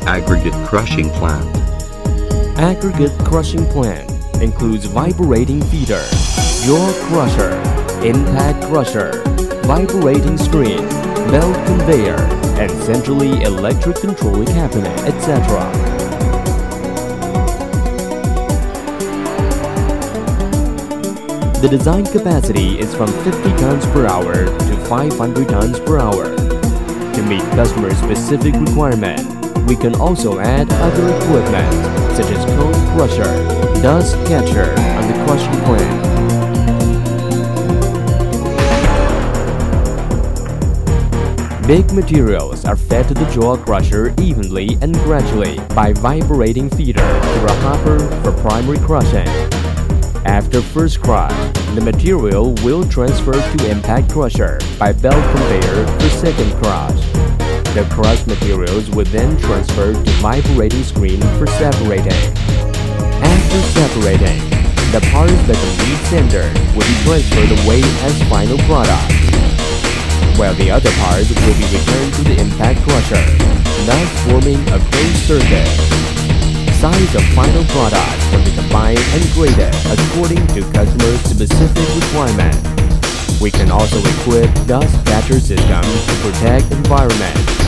Aggregate Crushing Plant. Aggregate Crushing Plant includes vibrating feeder, jaw crusher, impact crusher, vibrating screen, belt conveyor, and centrally electric controlling cabinet, etc. The design capacity is from 50 tons per hour to 500 tons per hour. To meet customer specific requirement, we can also add other equipment such as cone crusher, dust catcher on the crushing plant. Big materials are fed to the jaw crusher evenly and gradually by vibrating feeder through a hopper for primary crushing. After first crush, the material will transfer to impact crusher by belt conveyor for second crush. The crushed materials will then transfer to vibrating screen for separating. After separating, the parts that can meet standard will be transferred away as final product, while the other parts will be returned to the impact crusher, thus forming a closed circuit. Size of final product can be combined and graded according to customer specific requirement. We can also equip dust catcher system to protect environment.